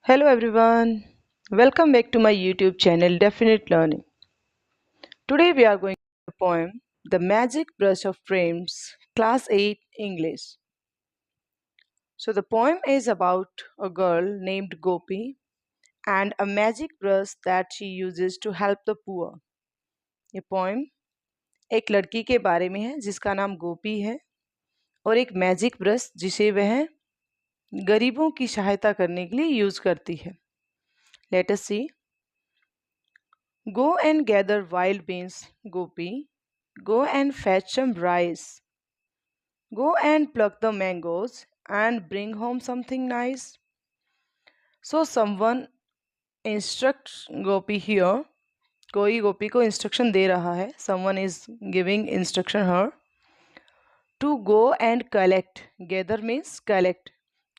Hello everyone, welcome back to my YouTube channel Definite Learning. Today we are going to the poem The Magic Brush of Frames, Class 8 English. So the poem is about a girl named Gopi and a magic brush that she uses to help the poor. ये poem एक लड़की के बारे में है जिसका नाम गोपी है और एक मैजिक ब्रश जिसे वह गरीबों की सहायता करने के लिए यूज करती है. Let us see. Go and gather wild beans, Gopi. Go and fetch some rice. Go and pluck the mangoes and bring home something nice. So someone instructs Gopi here. कोई गोपी को इंस्ट्रक्शन दे रहा है. Someone is giving instruction her to go and collect. Gather means collect.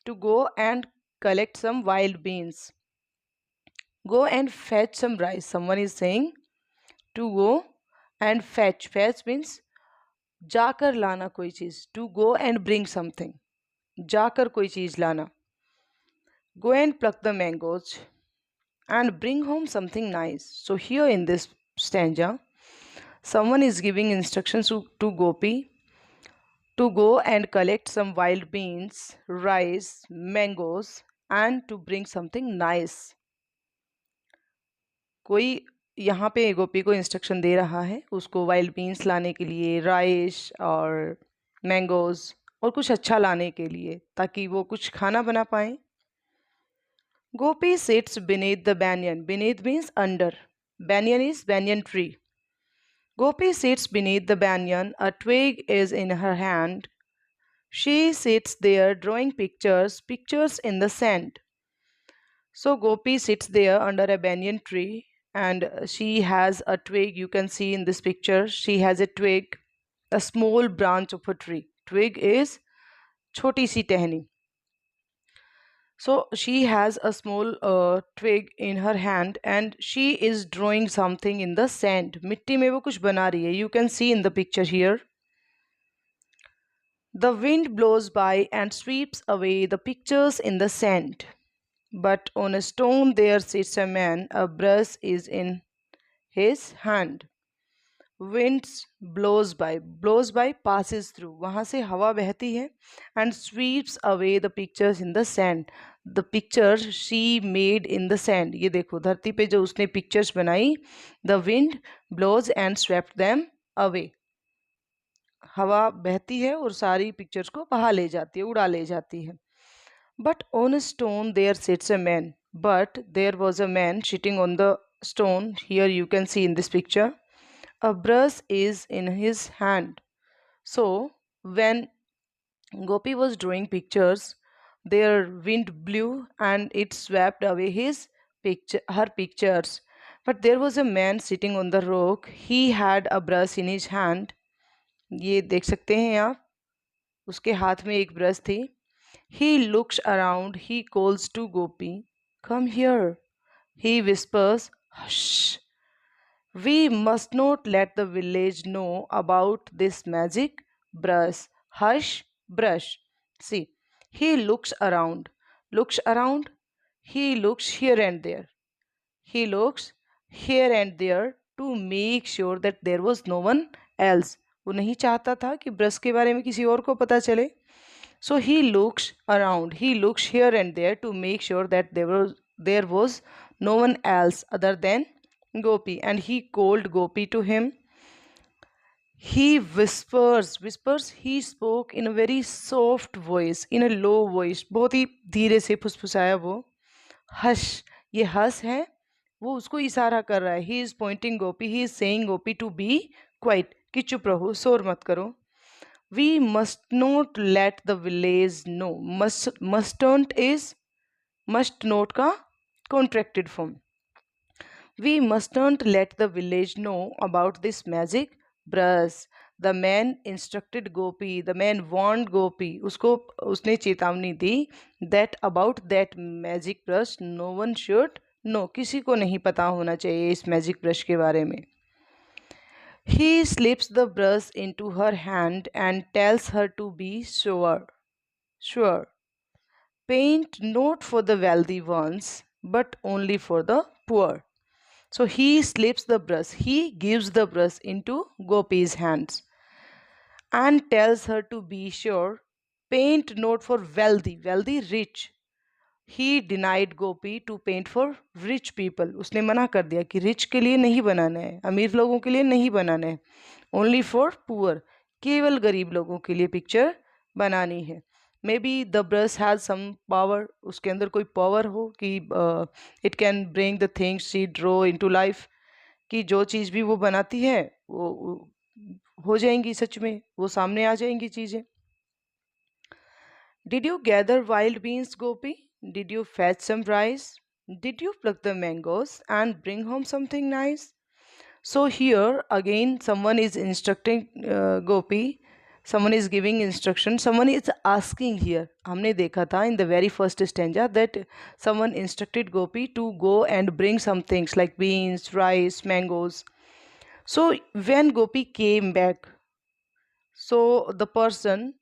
To go and collect some wild beans. Go and fetch some rice. Someone is saying to go and fetch. Fetch means जाकर लाना कोई चीज. To go and bring something, जाकर कोई चीज लाना. Go and pluck the mangoes and bring home something nice. So here in this stanza someone is giving instructions to Gopi to go and collect some wild beans, rice, mangoes and to bring something nice. कोई यहाँ पे गोपी को instruction दे रहा है उसको wild beans लाने के लिए, राइस और मैंगोज और कुछ अच्छा लाने के लिए ताकि वो कुछ खाना बना पाए. गोपी seats beneath the banyan. Beneath means under. Banyan is banyan tree. Gopi sits beneath the banyan. A twig is in her hand. She sits there drawing pictures in the sand. So Gopi sits there under a banyan tree and she has a twig. You can see in this picture she has a twig, a small branch of a tree. Twig is choti si टहनी. So she has a small twig in her hand and she is drawing something in the sand. मिट्टी में वो कुछ बना रही है. You can see in the picture here. The wind blows by and sweeps away the pictures in the sand. But on a stone there sits a man. A brush is in his hand. Winds blows by passes through. वहाँ से हवा बहती है and sweeps away the pictures in the sand. The pictures she made in the sand. ये देखो धरती पे जो उसने pictures बनाई. The wind blows and swept them away. हवा बहती है और सारी pictures को बहा ले जाती है, उड़ा ले जाती है. But on a stone there sits a man. But there was a man sitting on the stone. Here you can see in this picture. A brush is in his hand. So when Gopi was drawing pictures, their wind blew and it swept away her pictures. But there was a man sitting on the rock. He had a brush in his hand. ये देख सकते हैं आप, उसके हाथ में एक brush थी. He looks around. He calls to Gopi, "Come here." He whispers, "Hush. We must not let the village know about this magic brush. Hush, brush." See, he looks around. Looks around. He looks here and there. He looks here and there to make sure that there was no one else. वो नहीं चाहता था कि brush के बारे में किसी और को पता चले. So he looks around. He looks here and there to make sure that there was no one else other than Gopi, and he called Gopi to him. He whispers. He spoke in a very soft voice, in a low voice. बहुत ही धीरे से फुसफुसाया वो. Hush. ये हंस है, वो उसको इशारा कर रहा है. He is pointing Gopi. He is saying Gopi to be quiet. कि चुप रहो, शोर मत करो. We must not let the village know. Mustn't is must not का contracted form. We mustn't let the village know about this magic brush. The man instructed Gopi. The man warned Gopi. उसने चेतावनी दी that about that magic brush no one should know. किसी को नहीं पता होना चाहिए इस magic brush के बारे में. He slips the brush into her hand and tells her to be sure. paint not for the wealthy ones, but only for the poor. So he slips the brush, he gives the brush into Gopi's hands and tells her to be sure, paint not for wealthy, wealthy rich. He denied Gopi to paint for rich people. उसने मना कर दिया कि rich के लिए नहीं बनाना है, अमीर लोगों के लिए नहीं बनाना है, ओनली फॉर पुअर, केवल गरीब लोगों के लिए पिक्चर बनानी है. Maybe the brush has some power, उसके अंदर कोई पावर हो कि it can bring the things she draw into life, कि जो चीज़ भी वो बनाती है वो हो जाएंगी, सच में वो सामने आ जाएंगी चीज़ें. Did you gather wild beans, Gopi? Did you fetch some rice? Did you pluck the mangoes and bring home something nice? So here again someone is instructing Gopi, someone is giving instruction, someone is asking here. हमने देखा था in the very first stanza that someone instructed Gopi to go and bring some things like beans, rice, mangoes. So when Gopi came back, so the person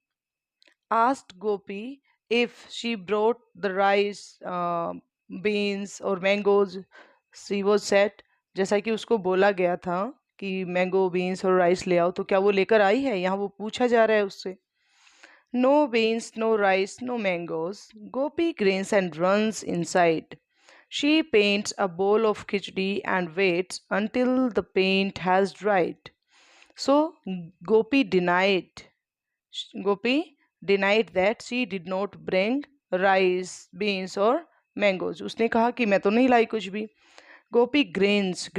asked Gopi if she brought the rice, beans or mangoes. She was said, जैसा कि उसको बोला गया था कि mango beans और rice ले आओ, तो क्या वो लेकर आई है, यहाँ वो पूछा जा रहा है उससे. No beans, no rice, no mangoes. Gopi grins and runs inside. She paints a bowl of khichdi and waits until the paint has dried. So Gopi denied Gopi denied that she did not bring rice, beans or mangoes. उसने कहा कि मैं तो नहीं लाई कुछ भी. Gopi grins,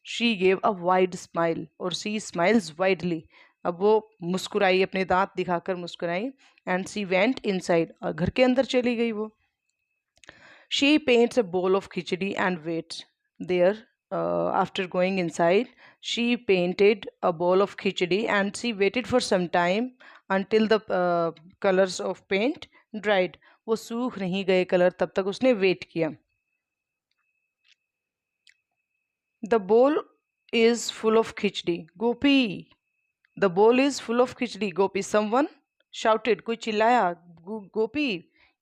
she gave a wide smile or she smiles widely. अब वो मुस्कुराई, अपने दांत दिखाकर मुस्कुराई. And she went inside, और घर के अंदर चली गई वो. She paints a bowl of khichdi and waits there. After going inside, she painted a bowl of khichdi and she waited for some time until the colors of paint dried. वो सूख नहीं गए कलर, तब तक उसने wait किया. The bowl is full of khichdi. Gopi, the bowl is full of khichdi. Gopi, someone shouted. कोई चिल्लाया. गोपी,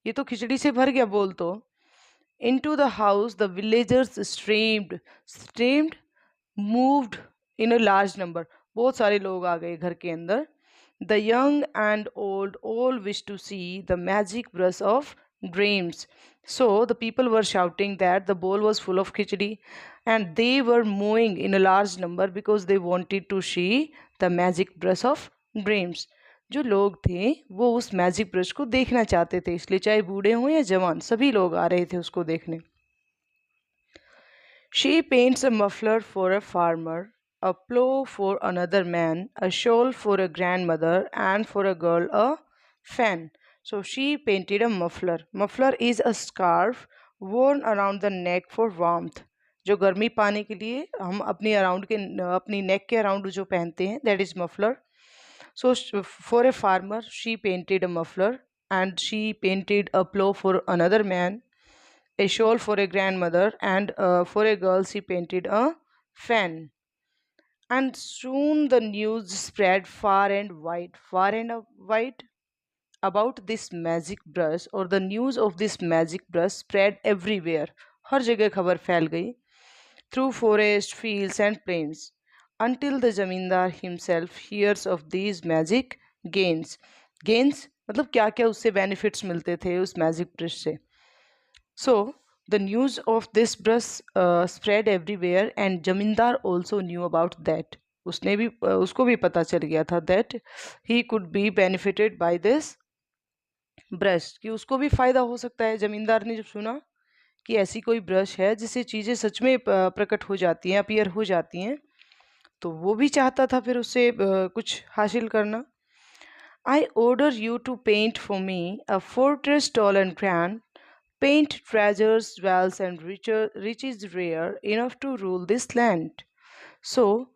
ये तो खिचड़ी से भर गया बोल तो. Into the house the villagers streamed, moved in a large number. बहुत सारे लोग आ गए घर के अंदर. The young and old all wish to see the magic brush of dreams. So the people were shouting that the bowl was full of khichdi and they were moving in a large number because they wanted to see the magic brush of dreams. जो लोग थे वो उस magic brush को देखना चाहते थे, इसलिए चाहे बूढ़े हों या जवान सभी लोग आ रहे थे उसको देखने. She paints a muffler for a farmer, a plough for another man, a shawl for a grandmother, and for a girl a fan. So she painted a muffler. Muffler is a scarf worn around the neck for warmth. जो गर्मी पाने के लिए हम अपनी नेक के around जो पहनते हैं, that is muffler. So for a farmer, she painted a muffler, and she painted a plough for another man, a shawl for a grandmother, and for a girl she painted a fan. And soon the news spread far and wide about this magic brush, or the news of this magic brush spread everywhere. हर जगह खबर फैल गई. Through forest, fields, and plains, until the zamindar himself hears of these magic gains. Gains मतलब क्या क्या उससे benefits मिलते थे उस magic brush से. So the news of this brush spread everywhere, and zamindar also knew about that. उसने भी उसको भी पता चल गया था that he could be benefited by this brush, कि उसको भी फायदा हो सकता है. जमींदार ने जब सुना कि ऐसी कोई ब्रश है जिससे चीज़ें सच में प्रकट हो जाती हैं, अपीयर हो जाती हैं, तो वो भी चाहता था फिर उससे कुछ हासिल करना. I order you to paint for me a fortress tall and grand, paint treasures, wealth, and riches rare enough to rule this land. So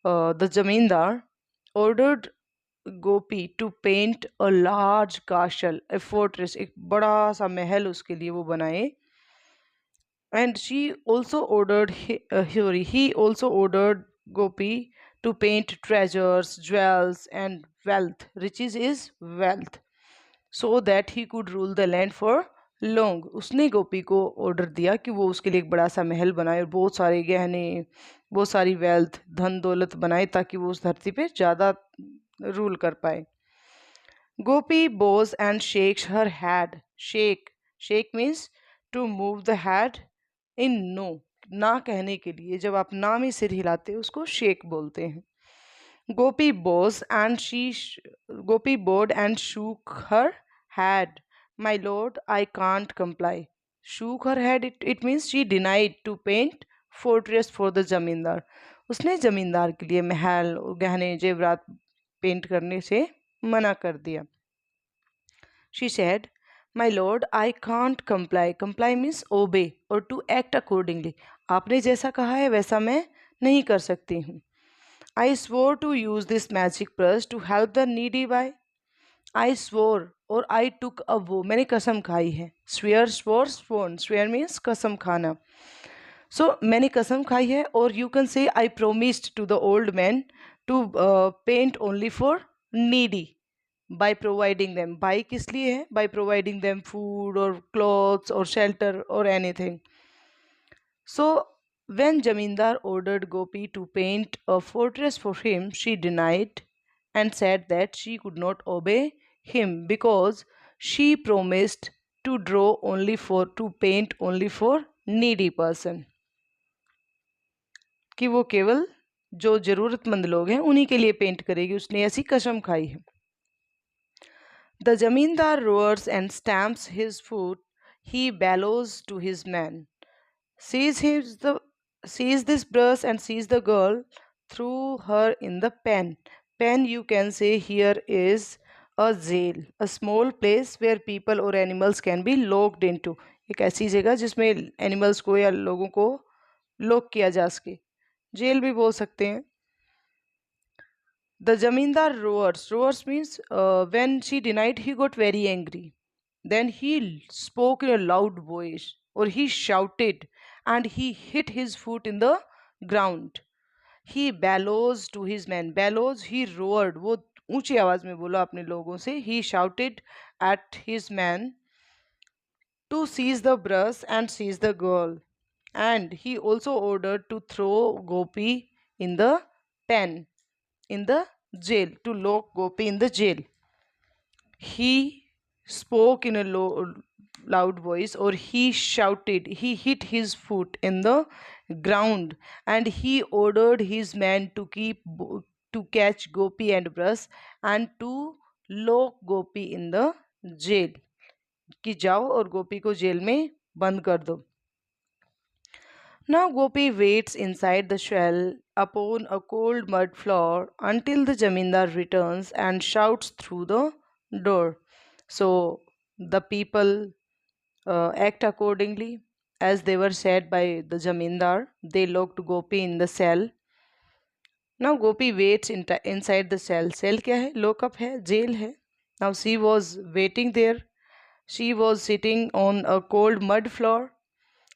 the Zamindar ordered Gopi to paint a large castle, a fortress, एक बड़ा सा महल उसके लिए वो बनाए. And he also ordered Gopi to paint treasures, jewels, and wealth. Riches is wealth, so that he could rule the land for लोंग, उसने गोपी को order दिया कि वो उसके लिए एक बड़ा सा महल बनाए और बहुत सारे गहने, बहुत सारी वेल्थ, धन दौलत बनाए ताकि वो उस धरती पे ज़्यादा रूल कर पाए। गोपी bows and shakes her head. Shake means to move the head in no. ना कहने के लिए जब आप ना में सिर हिलाते हो उसको शेक बोलते हैं। Gopi bows and Gopi bowed and shook her head. My lord, I can't comply. Shook her head, it means she denied to paint fortress for the जमींदार। उसने जमींदार के लिए महल और गहने जेवरात पेंट करने से मना कर दिया। She said, My lord, I can't comply. Comply means obey or to act accordingly. आपने जैसा कहा है वैसा मैं नहीं कर सकती हूँ। I swore to use this magic brush to help the needy by. I swore और I took a vow. मैंने कसम खाई है। Swear, swore, sworn. Swear means कसम खाना. So मैंने कसम खाई है और you can say I promised to the old man to paint only for needy by providing them. By किस लिए है? By providing them food or clothes or shelter or anything. So when Jamindar ordered Gopi to paint a fortress for him, she denied and said that she could not obey him because she promised to draw only for to paint only for needy person. कि वो केवल जो जरूरतमंद लोग हैं उन्हीं के लिए पेंट करेगी, उसने ऐसी कसम खाई है। The Jamindar roars and stamps his foot. He bellows to his men. Sees this brush and sees the girl, threw her in the pen. Pen, you can say here, is a jail, a small place where people or animals can be locked into. एक ऐसी जगह जिसमें animals को या लोगों को lock किया जा सके, जेल भी बोल सकते हैं। The Jamindar roars. Roars means when she denied, he got very angry. Then he spoke in a loud voice, or he shouted, and he hit his foot in the ground. He bellows to his men. Bellows, he roared. वो ऊंची आवाज में बोला अपने लोगों से. He shouted at his men to seize the brush and seize the girl. And he also ordered to throw Gopi in the pen, in the jail, to lock Gopi in the jail. He spoke in a loud voice, or he shouted, he hit his foot in the ground, and he ordered his men to catch Gopi and Brush and to lock Gopi in the jail. कि जाओ और गोपी को jail में बंद कर दो. Now Gopi waits inside the shell upon a cold mud floor until the Jamindar returns and shouts through the door. So the people act accordingly as they were said by the Jamindar. They locked Gopi in the cell. Now Gopi waits inside the cell. Cell क्या है? Lockup है, jail है. Now she was waiting there. She was sitting on a cold mud floor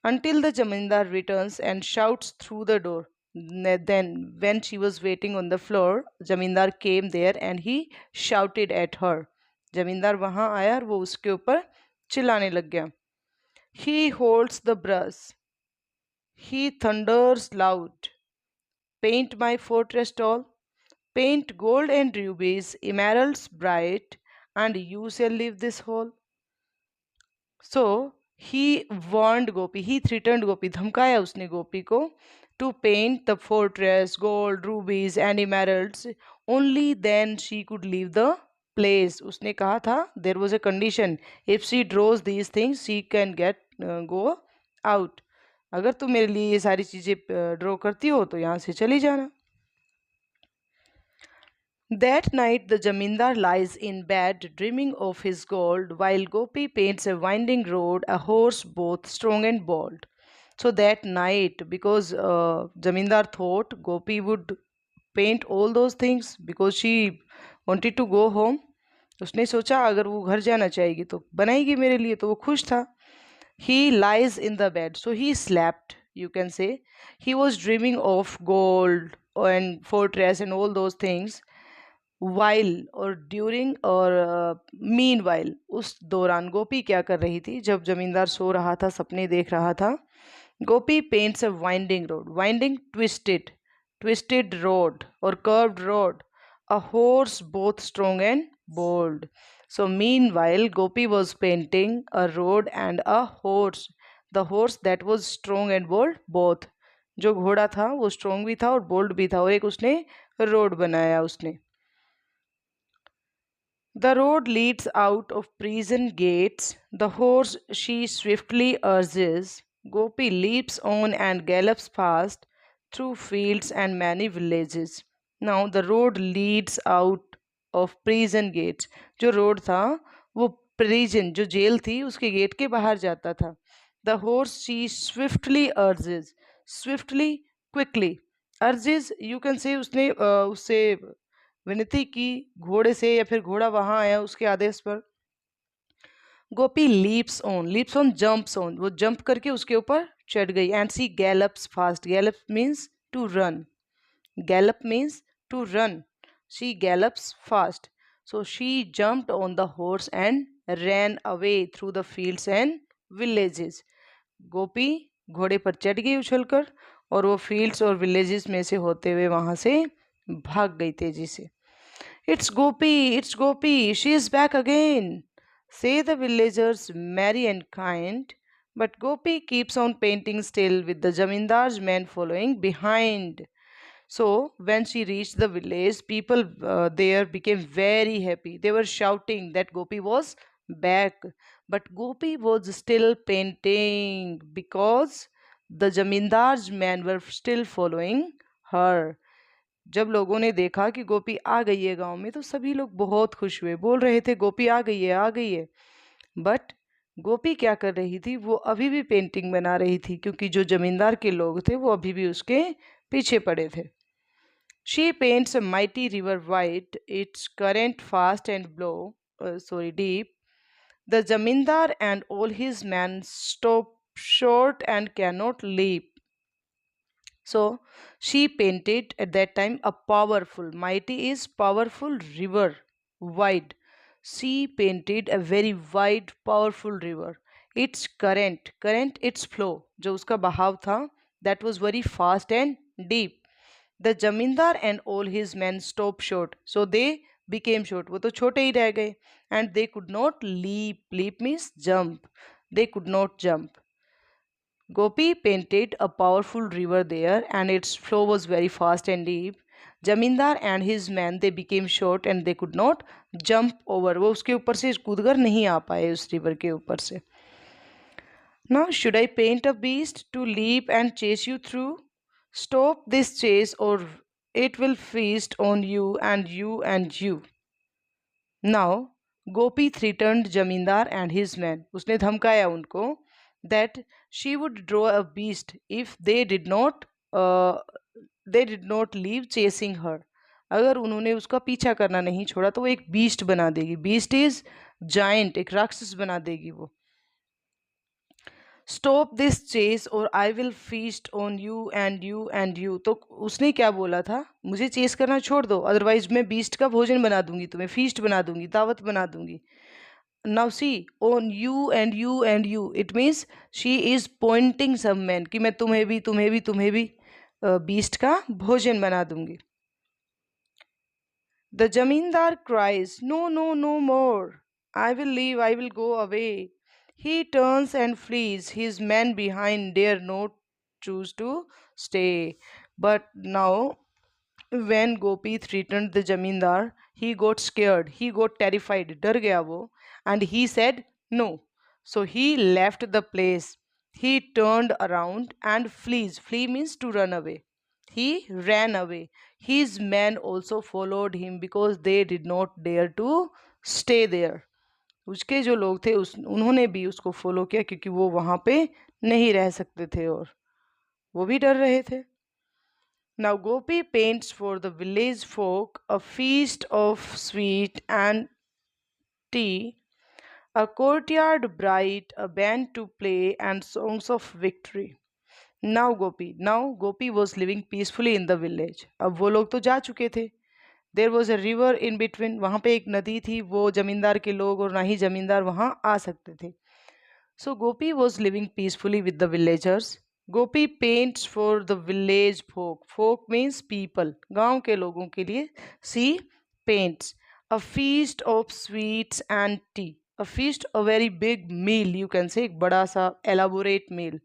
until the Jamindar returns and shouts through the door. Then, when she was waiting on the floor, Jamindar came there and he shouted at her. Jamindar वहाँ आया और वो उसके ऊपर चिल्लाने लग गया. He holds the brush. He thunders loud. Paint my fortress tall. Paint gold and rubies, emeralds bright, and you shall leave this hall. So he warned Gopi, he threatened Gopi, धमकाया उसने गोपी को, to paint the fortress, gold, rubies and emeralds. Only then she could leave the place. उसने कहा था, there was a condition, if she draws these things she can go out. अगर तुम मेरे लिए ये सारी चीज़ें ड्रॉ करती हो तो यहाँ से चली जाना. That night the Jamindar lies in bed dreaming of his gold while Gopi paints a winding road, a horse both strong and bold. So that night, because Jamindar thought Gopi would paint all those things because she wanted to go home. उसने सोचा अगर वो घर जाना चाहेगी तो बनाएगी मेरे लिए, तो वो खुश था. He lies in the bed, so he slept, you can say. He was dreaming of gold and fortress and all those things. While और ड्यूरिंग और मीन वाइल, उस दौरान गोपी क्या कर रही थी? जब जमींदार सो रहा था, सपने देख रहा था, Gopi paints a winding road, winding twisted road or curved road, a horse both strong and bold. So meanwhile Gopi was painting a road and a horse, the horse that was strong and bold both. जो घोड़ा था वो strong भी था और bold भी था, और एक उसने रोड बनाया उसने. The road leads out of prison gates. The horse she swiftly urges. Gopi leaps on and gallops fast through fields and many villages. Now the road leads out of prison gates. जो road था वो prison जो jail थी उसके gate के बाहर जाता था. The horse she swiftly urges. Swiftly, quickly. Urges you can say उसने उससे विनती की घोड़े से, या फिर घोड़ा वहां आया उसके आदेश पर. Gopi leaps on jumps on, वो जंप करके उसके ऊपर चढ़ गई. And she gallops fast, gallop means to run, gallop means to run, she gallops fast. So she jumped on the horse and ran away through the fields and villages. Gopi घोड़े पर चढ़ गई उछलकर, और वो फील्ड्स और विलेजेस में से होते हुए वहां से भाग गई तेजी से. It's Gopi, she is back again, say the villagers merry and kind. But Gopi keeps on painting still with the Jamindar's men following behind. So when she reached the village, people there became very happy. They were shouting that Gopi was back. But Gopi was still painting because the Jamindar's men were still following her. जब लोगों ने देखा कि गोपी आ गई है गांव में, तो सभी लोग बहुत खुश हुए, बोल रहे थे गोपी आ गई है, आ गई है. बट गोपी क्या कर रही थी? वो अभी भी पेंटिंग बना रही थी, क्योंकि जो जमींदार के लोग थे वो अभी भी उसके पीछे पड़े थे. She paints a mighty river wide, its current fast and deep. The zamindar and all his man stop short and cannot leap. So she painted at that time a powerful, mighty is powerful, river, wide. She painted a very wide, powerful river. Its current, its flow, जो उसका बहाव था, that was very fast and deep. The zamindar and all his men stopped short. So they became short. वो तो छोटे ही रह गए. And they could not leap. Leap means jump. They could not jump. Gopi painted a powerful river there, and its flow was very fast and deep. Jamindar and his men they became short and they could not jump over. वो उसके ऊपर से कूदकर नहीं आ पाए उस river के ऊपर से. Now should I paint a beast to leap and chase you through? Stop this chase or it will feast on you and you and you. Now Gopi threatened Jamindar and his men. उसने धमकाया उनको that she would draw a beast if uh, they did not leave chasing her. अगर उन्होंने उसका पीछा करना नहीं छोड़ा तो वो एक बीस्ट बना देगी. बीस्ट इज जाइंट, एक राक्षस बना देगी वो. स्टॉप दिस चेस और I will feast on you and you and you. तो उसने क्या बोला था? मुझे चेस करना छोड़ दो, अदरवाइज मैं बीस्ट का भोजन बना दूंगी, तुम्हें फीस्ट बना दूंगी, दावत बना दूंगी. Now see on you and you and you, it means she is pointing some man कि मैं तुम्हें भी बीस्ट का भोजन बना दूंगी. The zamindar cries no no no more, I will leave, I will go away. He turns and flees. His men behind dare not choose to stay. But now, when Gopi threatened the Jamindar, he got scared. He got terrified. डर गया वो. And he said no. So he left the place. He turned around and flees. Flee means to run away. He ran away. His men also followed him because they did not dare to stay there. उसके जो लोग थे उन्होंने भी उसको follow किया, क्योंकि वो वहां पे नहीं रह सकते थे और वो भी डर रहे थे. Now Gopi paints for the village folk a feast of sweet and tea, a courtyard bright, a band to play, and songs of victory. Now Gopi was living peacefully in the village. अब वो लोग तो जा चुके थे, there was a river in between, वहाँ पे एक नदी थी, वो जमींदार के लोग और ना ही जमींदार वहाँ आ सकते थे. So Gopi was living peacefully with the villagers. Gopi paints for the village folk. Folk means people, गांव के लोगों के लिए. She paints a feast of sweets and tea. A feast a very big meal, you can say, एक बड़ा सा elaborate मील.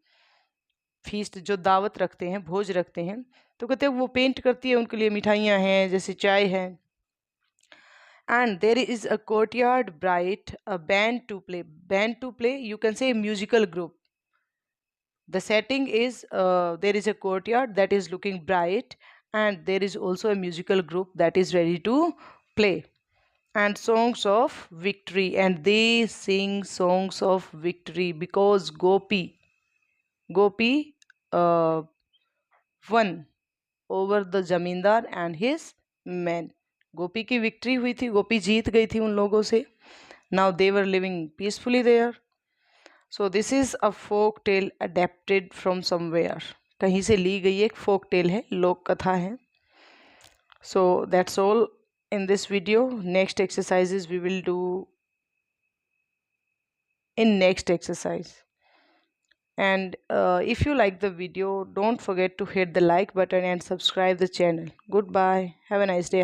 Feast जो दावत रखते हैं, भोज रखते हैं, तो कहते हैं वो पेंट करती है, उनके लिए मिठाइयाँ हैं, जैसे चाय है. And there is a courtyard bright, a band to play. Band to play, you can say musical group. The setting is there is a courtyard that is looking bright, and there is also a musical group that is ready to play. And songs of victory, and they sing songs of victory because Gopi won over the जमींदार and his men. गोपी की victory हुई थी, गोपी जीत गई थी उन लोगों से. Now they were living peacefully there. So this is a folk tale adapted from somewhere. कहीं से ली गई एक folk tale है, लोक कथा है. So that's all in this video. Next exercises we will do in next exercise. And if you like the video, don't forget to hit the like button and subscribe the channel. Goodbye. Have a nice day.